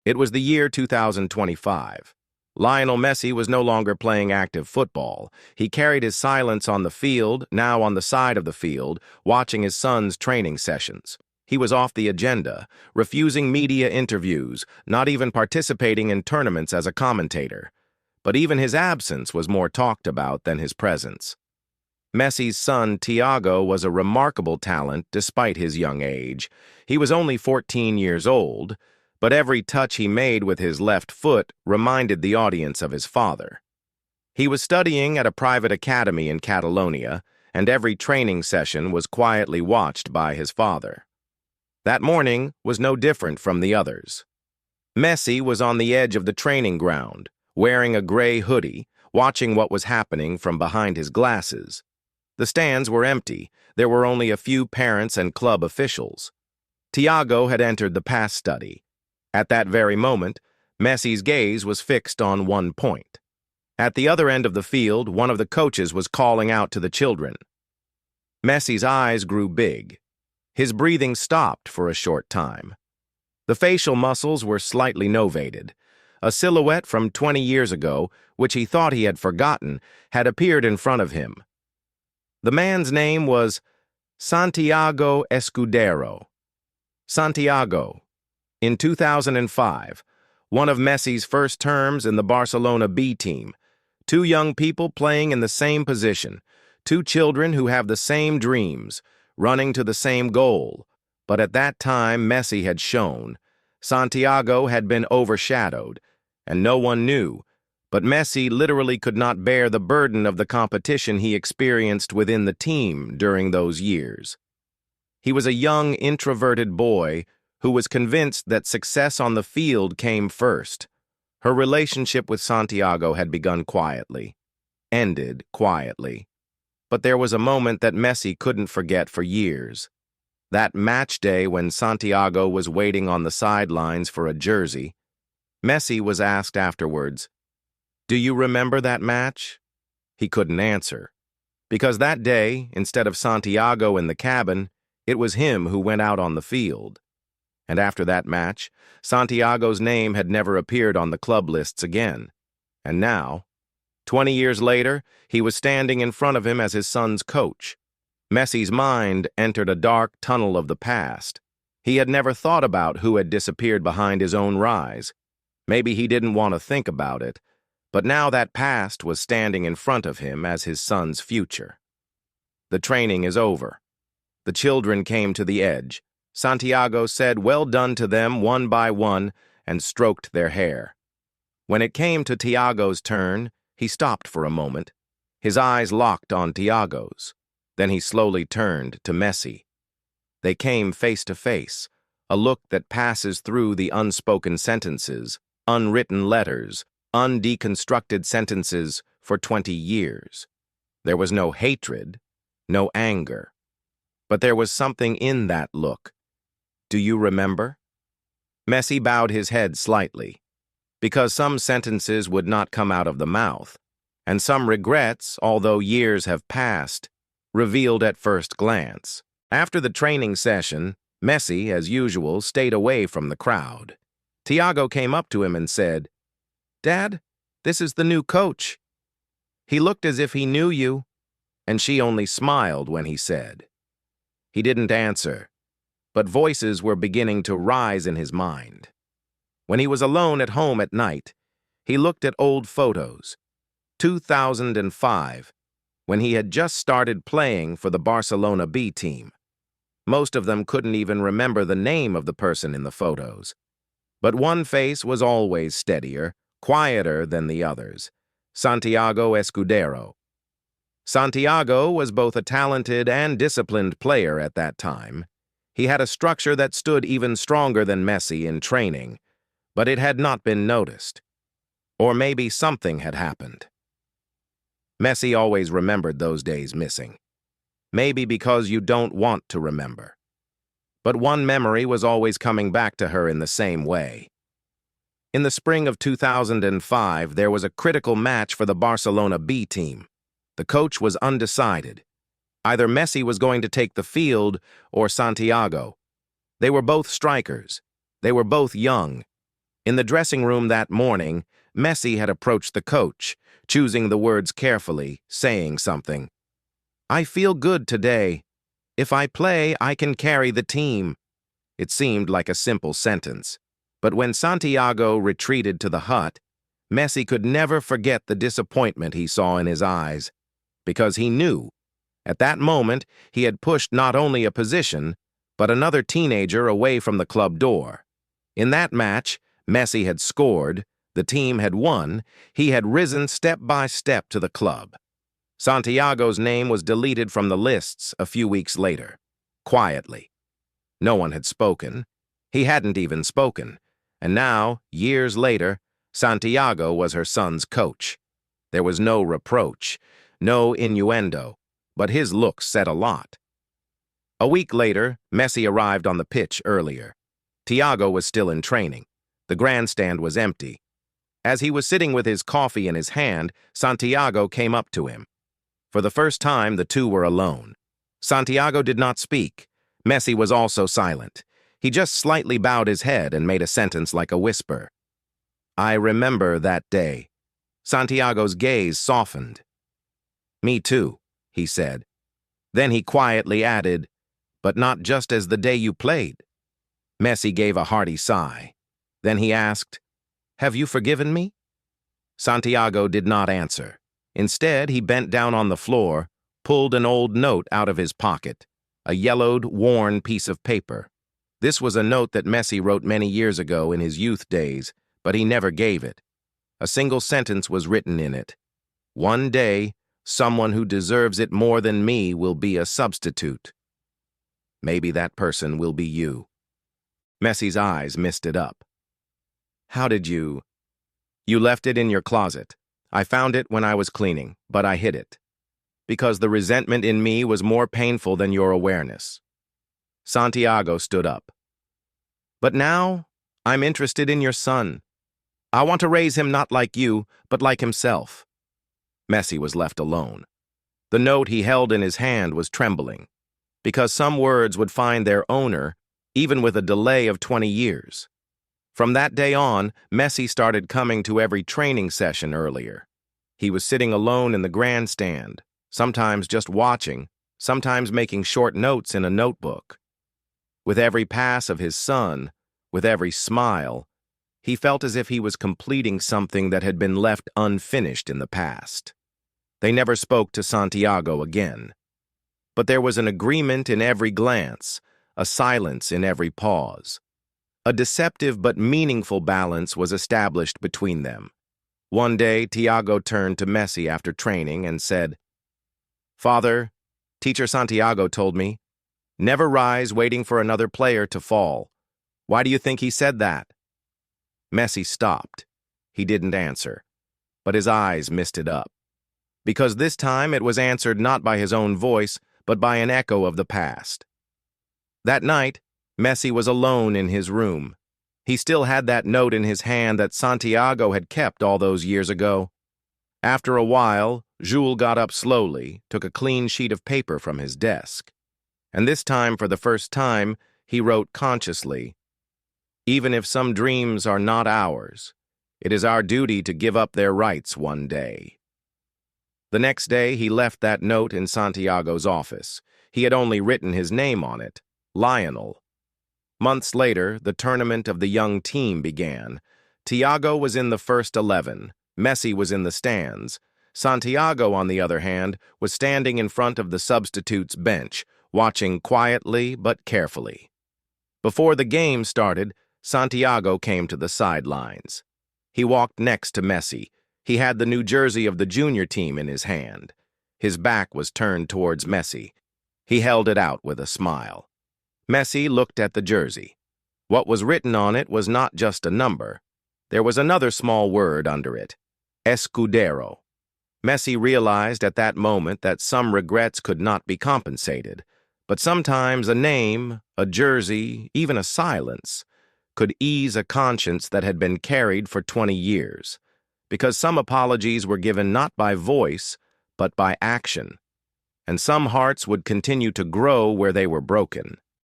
It was the year 2025. Lionel Messi was no longer playing active football. He carried his silence on the field, now on the side of the field, watching his son's training sessions. He was off the agenda, refusing media interviews, not even participating in tournaments as a commentator. But even his absence was more talked about than his presence. Messi's son, Thiago, was a remarkable talent despite his young age. He was only 14 years old, but every touch he made with his left foot reminded the audience of his father. He was studying at a private academy in Catalonia, and every training session was quietly watched by his father. That morning was no different from the others. Messi was on the edge of the training ground, wearing a gray hoodie, watching what was happening from behind his glasses. The stands were empty. There were only a few parents and club officials. Thiago had entered the pass study. At that very moment, Messi's gaze was fixed on one point. At the other end of the field, one of the coaches was calling out to the children. Messi's eyes grew big. His breathing stopped for a short time. The facial muscles were slightly novated. A silhouette from 20 years ago, which he thought he had forgotten, had appeared in front of him. The man's name was Santiago Escudero. Santiago. In 2005, one of Messi's first terms in the Barcelona B team, two young people playing in the same position, two children who have the same dreams, running to the same goal. But at that time, Messi had shone. Santiago had been overshadowed, and no one knew. But Messi literally could not bear the burden of the competition he experienced within the team during those years. He was a young, introverted boy who was convinced that success on the field came first. Her relationship with Santiago had begun quietly, ended quietly. But there was a moment that Messi couldn't forget for years. That match day when Santiago was waiting on the sidelines for a jersey. Messi was asked afterwards, "Do you remember that match?" He couldn't answer. Because that day, instead of Santiago in the cabin, it was him who went out on the field. And after that match, Santiago's name had never appeared on the club lists again. And now, 20 years later, he was standing in front of him as his son's coach. Messi's mind entered a dark tunnel of the past. He had never thought about who had disappeared behind his own rise. Maybe he didn't want to think about it, but now that past was standing in front of him as his son's future. The training is over. The children came to the edge. Santiago said well done to them one by one and stroked their hair. When it came to Thiago's turn, he stopped for a moment. His eyes locked on Thiago's. Then he slowly turned to Messi. They came face to face, a look that passes through the unspoken sentences, unwritten letters, undeconstructed sentences for 20 years. There was no hatred, no anger. But there was something in that look. Do you remember? Messi bowed his head slightly, because some sentences would not come out of the mouth, and some regrets, although years have passed, revealed at first glance. After the training session, Messi, as usual, stayed away from the crowd. Thiago came up to him and said, "Dad, this is the new coach." He looked as if he knew you, and she only smiled when he said. He didn't answer, but voices were beginning to rise in his mind. When he was alone at home at night, he looked at old photos. 2005, when he had just started playing for the Barcelona B team. Most of them couldn't even remember the name of the person in the photos. But one face was always steadier, quieter than the others: Santiago Escudero. Santiago was both a talented and disciplined player at that time. He had a structure that stood even stronger than Messi in training, but it had not been noticed. Or maybe something had happened. Messi always remembered those days missing. Maybe because you don't want to remember. But one memory was always coming back to her in the same way. In the spring of 2005, there was a critical match for the Barcelona B team. The coach was undecided. Either Messi was going to take the field or Santiago. They were both strikers. They were both young. In the dressing room that morning, Messi had approached the coach, choosing the words carefully, saying something. "I feel good today. If I play, I can carry the team." It seemed like a simple sentence. But when Santiago retreated to the hut, Messi could never forget the disappointment he saw in his eyes, because he knew, at that moment, he had pushed not only a position, but another teenager away from the club door. In that match, Messi had scored, the team had won, he had risen step by step to the club. Santiago's name was deleted from the lists a few weeks later, quietly. No one had spoken. He hadn't even spoken. And now, years later, Santiago was her son's coach. There was no reproach, no innuendo, but his looks said a lot. A week later, Messi arrived on the pitch earlier. Thiago was still in training. The grandstand was empty. As he was sitting with his coffee in his hand, Santiago came up to him. For the first time, the two were alone. Santiago did not speak. Messi was also silent. He just slightly bowed his head and made a sentence like a whisper. "I remember that day." Santiago's gaze softened. "Me too," he said. Then he quietly added, "But not just as the day you played." Messi gave a hearty sigh. Then he asked, "Have you forgiven me?" Santiago did not answer. Instead, he bent down on the floor, pulled an old note out of his pocket, a yellowed, worn piece of paper. This was a note that Messi wrote many years ago in his youth days, but he never gave it. A single sentence was written in it. "One day, someone who deserves it more than me will be a substitute. Maybe that person will be you." Messi's eyes misted up. "How did you—" "You left it in your closet. I found it when I was cleaning, but I hid it. Because the resentment in me was more painful than your awareness." Santiago stood up. "But now, I'm interested in your son. I want to raise him not like you, but like himself." Messi was left alone. The note he held in his hand was trembling, because some words would find their owner, even with a delay of 20 years. From that day on, Messi started coming to every training session earlier. He was sitting alone in the grandstand, sometimes just watching, sometimes making short notes in a notebook. With every pass of his son, with every smile, he felt as if he was completing something that had been left unfinished in the past. They never spoke to Santiago again. But there was an agreement in every glance, a silence in every pause. A deceptive but meaningful balance was established between them. One day, Thiago turned to Messi after training and said, "Father, Teacher Santiago told me, never rise waiting for another player to fall. Why do you think he said that?" Messi stopped. He didn't answer, but his eyes misted up. Because this time it was answered not by his own voice, but by an echo of the past. That night, Messi was alone in his room. He still had that note in his hand that Santiago had kept all those years ago. After a while, Jules got up slowly, took a clean sheet of paper from his desk. And this time, for the first time, he wrote consciously, "Even if some dreams are not ours, it is our duty to give up their rights one day." The next day, he left that note in Santiago's office. He had only written his name on it, Lionel. Months later, the tournament of the young team began. Thiago was in the first 11. Messi was in the stands. Santiago, on the other hand, was standing in front of the substitutes' bench, watching quietly but carefully. Before the game started, Santiago came to the sidelines. He walked next to Messi. He had the new jersey of the junior team in his hand. His back was turned towards Messi. He held it out with a smile. Messi looked at the jersey. What was written on it was not just a number. There was another small word under it, Escudero. Messi realized at that moment that some regrets could not be compensated, but sometimes a name, a jersey, even a silence, could ease a conscience that had been carried for 20 years, because some apologies were given not by voice, but by action, and some hearts would continue to grow where they were broken.